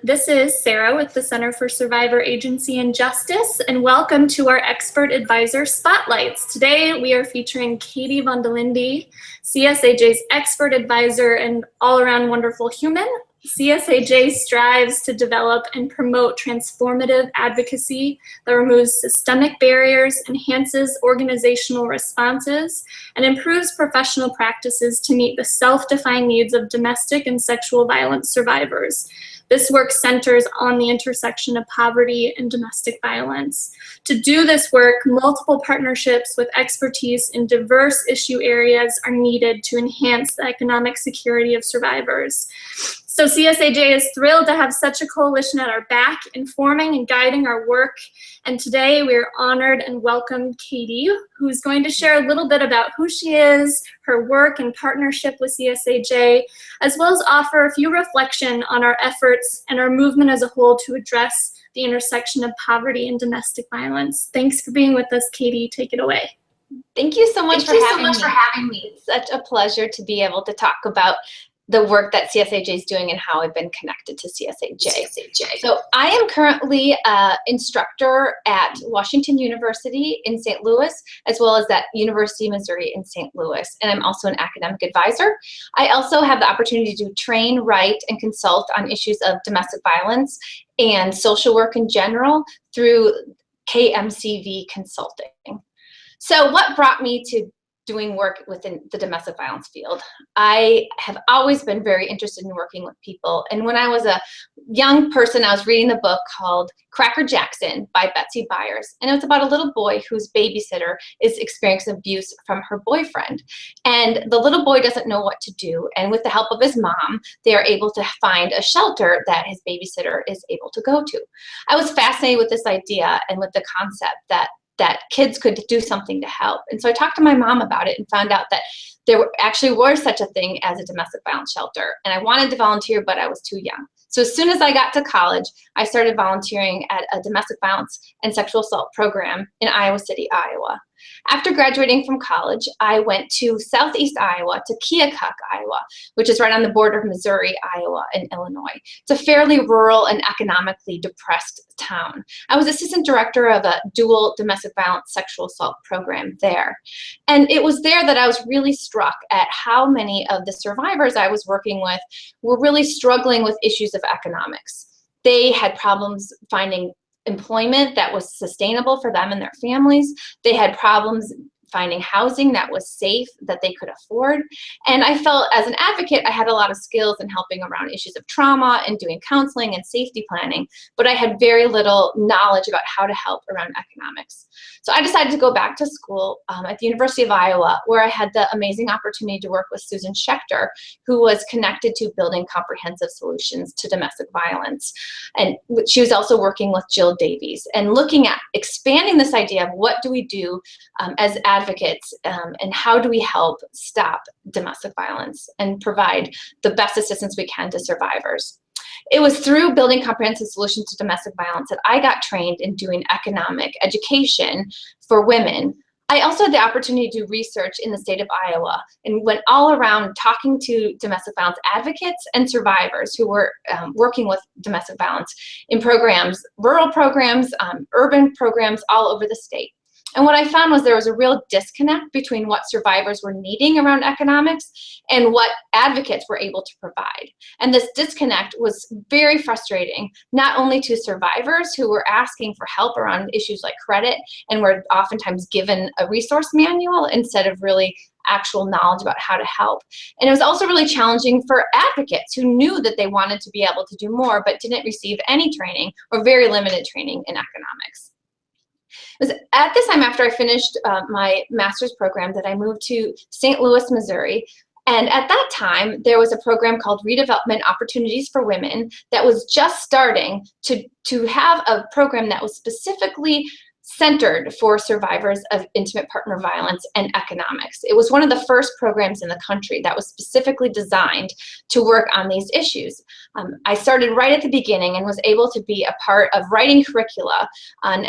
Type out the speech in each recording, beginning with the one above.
This is Sarah with the Center for Survivor Agency and Justice, and welcome to our Expert Advisor Spotlights. Today we are featuring Katie VonDeLinde, CSAJ's Expert Advisor and all-around wonderful human. CSAJ strives to develop and promote transformative advocacy that removes systemic barriers, enhances organizational responses, and improves professional practices to meet the self-defined needs of domestic and sexual violence survivors. This work centers on the intersection of poverty and domestic violence. To do this work, multiple partnerships with expertise in diverse issue areas are needed to enhance the economic security of survivors. So CSAJ is thrilled to have such a coalition at our back, informing and guiding our work. And today we're honored and welcome Katie, who's going to share a little bit about who she is, her work and partnership with CSAJ, as well as offer a few reflections on our efforts and our movement as a whole to address the intersection of poverty and domestic violence. Thanks for being with us, Katie. Take it away. Thank you so much for having me. It's such a pleasure to be able to talk about the work that CSAJ is doing and how I've been connected to CSAJ. So I am currently an instructor at Washington University in St. Louis, as well as at University of Missouri in St. Louis, and I'm also an academic advisor. I also have the opportunity to train, write, and consult on issues of domestic violence and social work in general through KMCV Consulting. So what brought me to doing work within the domestic violence field? I have always been very interested in working with people. And when I was a young person, I was reading a book called Cracker Jackson by Betsy Byers. And it was about a little boy whose babysitter is experiencing abuse from her boyfriend. And the little boy doesn't know what to do. And with the help of his mom, they are able to find a shelter that his babysitter is able to go to. I was fascinated with this idea and with the concept that kids could do something to help. And so I talked to my mom about it and found out that there actually was such a thing as a domestic violence shelter. And I wanted to volunteer, but I was too young. So as soon as I got to college, I started volunteering at a domestic violence and sexual assault program in Iowa City, Iowa. After graduating from college, I went to Southeast Iowa, to Keokuk, Iowa, which is right on the border of Missouri, Iowa, and Illinois. It's a fairly rural and economically depressed town. I was assistant director of a dual domestic violence sexual assault program there. And it was there that I was really struck at how many of the survivors I was working with were really struggling with issues of economics. They had problems finding employment that was sustainable for them and their families. They had problems finding housing that was safe, that they could afford. And I felt as an advocate, I had a lot of skills in helping around issues of trauma and doing counseling and safety planning, but I had very little knowledge about how to help around economics. So I decided to go back to school at the University of Iowa, where I had the amazing opportunity to work with Susan Schechter, who was connected to building comprehensive solutions to domestic violence. And she was also working with Jill Davies and looking at expanding this idea of what do we do as advocates and how do we help stop domestic violence and provide the best assistance we can to survivors. It was through building comprehensive solutions to domestic violence that I got trained in doing economic education for women. I also had the opportunity to do research in the state of Iowa and went all around talking to domestic violence advocates and survivors who were working with domestic violence in programs, rural programs, urban programs all over the state. And what I found was there was a real disconnect between what survivors were needing around economics and what advocates were able to provide. And this disconnect was very frustrating, not only to survivors who were asking for help around issues like credit and were oftentimes given a resource manual instead of really actual knowledge about how to help. And it was also really challenging for advocates who knew that they wanted to be able to do more but didn't receive any training or very limited training in economics. It was at this time after I finished my master's program that I moved to St. Louis, Missouri. And at that time, there was a program called Redevelopment Opportunities for Women that was just starting to have a program that was specifically centered for survivors of intimate partner violence and economics. It was one of the first programs in the country that was specifically designed to work on these issues. I started right at the beginning and was able to be a part of writing curricula on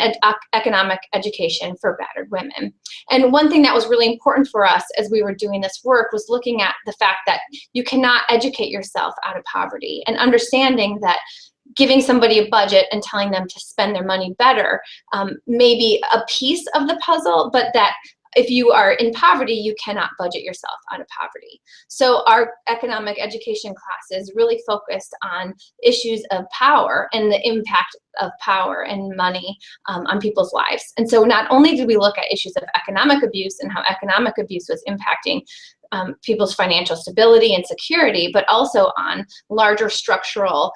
economic education for battered women. And one thing that was really important for us as we were doing this work was looking at the fact that you cannot educate yourself out of poverty, and understanding that giving somebody a budget and telling them to spend their money better may be a piece of the puzzle, but that if you are in poverty, you cannot budget yourself out of poverty. So our economic education classes really focused on issues of power and the impact of power and money on people's lives. And so not only did we look at issues of economic abuse and how economic abuse was impacting people's financial stability and security, but also on larger structural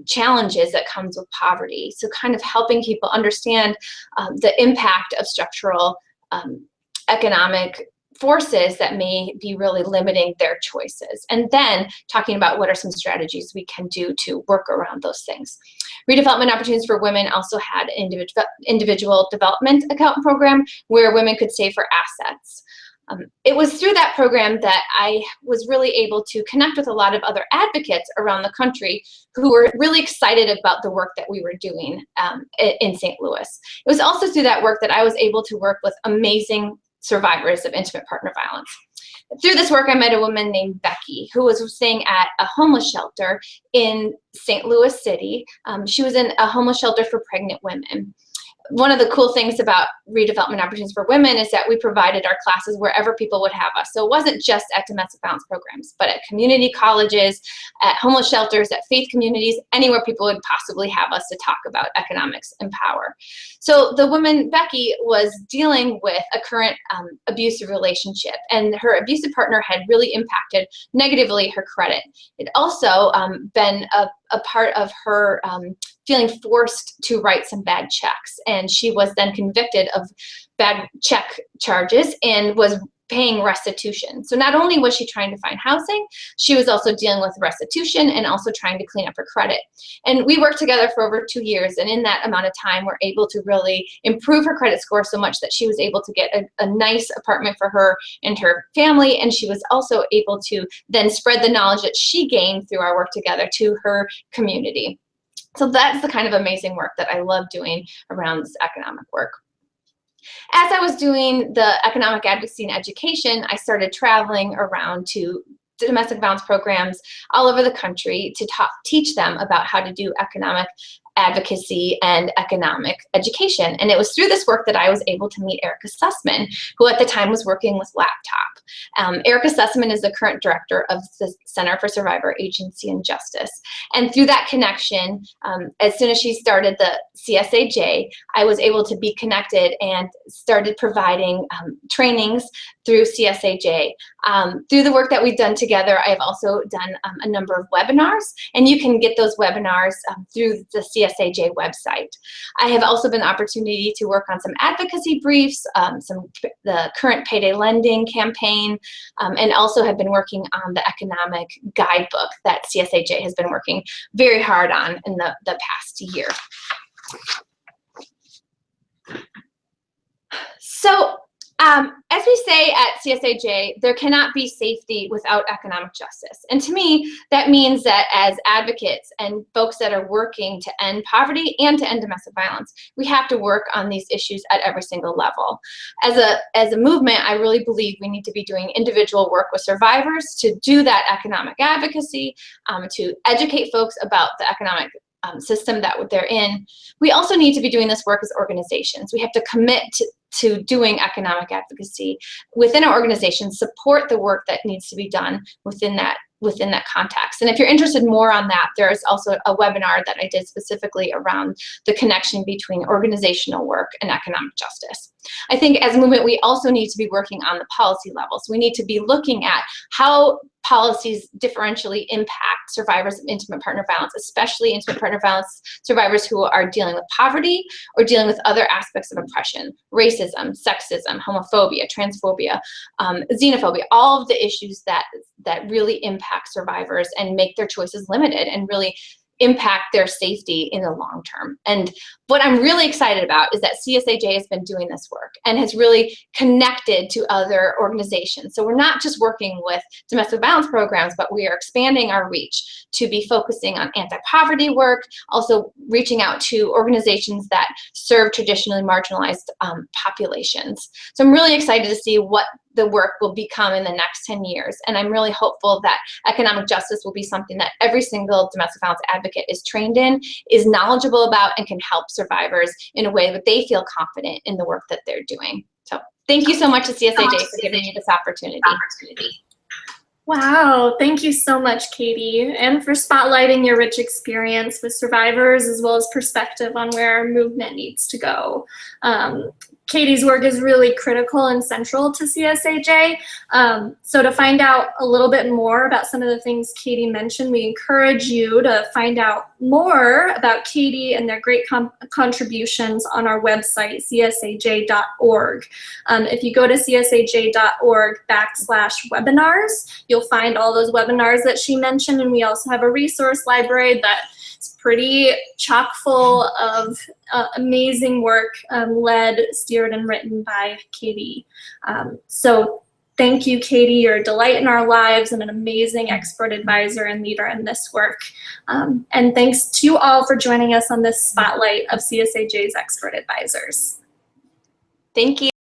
challenges that comes with poverty. So kind of helping people understand the impact of structural economic forces that may be really limiting their choices. And then talking about what are some strategies we can do to work around those things. Redevelopment Opportunities for Women also had an individual development account program where women could save for assets. It was through that program that I was really able to connect with a lot of other advocates around the country who were really excited about the work that we were doing in St. Louis. It was also through that work that I was able to work with amazing survivors of intimate partner violence. Through this work, I met a woman named Becky who was staying at a homeless shelter in St. Louis City. She was in a homeless shelter for pregnant women. One of the cool things about Redevelopment Opportunities for Women is that we provided our classes wherever people would have us. So it wasn't just at domestic violence programs, but at community colleges, at homeless shelters, at faith communities, anywhere people would possibly have us to talk about economics and power. So the woman, Becky, was dealing with a current abusive relationship, and her abusive partner had really impacted negatively her credit. It also been a part of her feeling forced to write some bad checks. And she was then convicted of bad check charges and was paying restitution. So not only was she trying to find housing, she was also dealing with restitution and also trying to clean up her credit. And we worked together for over 2 years. And in that amount of time, we're able to really improve her credit score so much that she was able to get a nice apartment for her and her family. And she was also able to then spread the knowledge that she gained through our work together to her community. So that's the kind of amazing work that I love doing around this economic work. As I was doing the economic advocacy and education, I started traveling around to domestic violence programs all over the country to teach them about how to do economic advocacy and economic education. And it was through this work that I was able to meet Erica Sussman, who at the time was working with Laptop. Erica Sussman is the current director of the Center for Survivor Agency and Justice. And through that connection, as soon as she started the CSAJ, I was able to be connected and started providing trainings through CSAJ. Through the work that we've done together, I have also done a number of webinars, and you can get those webinars through the CSAJ website. I have also been opportunity to work on some advocacy briefs, the current payday lending campaign, and also have been working on the economic guidebook that CSAJ has been working very hard on in the past year. So, as we say at CSAJ, there cannot be safety without economic justice. And to me, that means that as advocates and folks that are working to end poverty and to end domestic violence, we have to work on these issues at every single level. As a movement, I really believe we need to be doing individual work with survivors to do that economic advocacy, to educate folks about the economic system that they're in. We also need to be doing this work as organizations. We have to commit to doing economic advocacy within our organization, support the work that needs to be done within that context. And if you're interested more on that, there is also a webinar that I did specifically around the connection between organizational work and economic justice. I think as a movement, we also need to be working on the policy level. So we need to be looking at how policies differentially impact survivors of intimate partner violence, especially intimate partner violence survivors who are dealing with poverty or dealing with other aspects of oppression, racism, sexism, homophobia, transphobia, xenophobia, all of the issues that really impact survivors and make their choices limited and really impact their safety in the long term. And what I'm really excited about is that CSAJ has been doing this work and has really connected to other organizations. So we're not just working with domestic violence programs, but we are expanding our reach to be focusing on anti-poverty work, also reaching out to organizations that serve traditionally marginalized populations. So I'm really excited to see what the work will become in the next 10 years. And I'm really hopeful that economic justice will be something that every single domestic violence advocate is trained in, is knowledgeable about, and can help survivors in a way that they feel confident in the work that they're doing. So thank you so much to CSAJ for giving me this opportunity. Wow, thank you so much, Katie, and for spotlighting your rich experience with survivors as well as perspective on where our movement needs to go. Katie's work is really critical and central to CSAJ. So to find out a little bit more about some of the things Katie mentioned, we encourage you to find out more about Katie and their great contributions on our website, csaj.org. If you go to csaj.org/webinars, you'll find all those webinars that she mentioned, and we also have a resource library that's pretty chock full of amazing work led, steered, and written by Katie. So thank you, Katie. You're a delight in our lives and an amazing expert advisor and leader in this work. And thanks to you all for joining us on this spotlight of CSAJ's expert advisors. Thank you.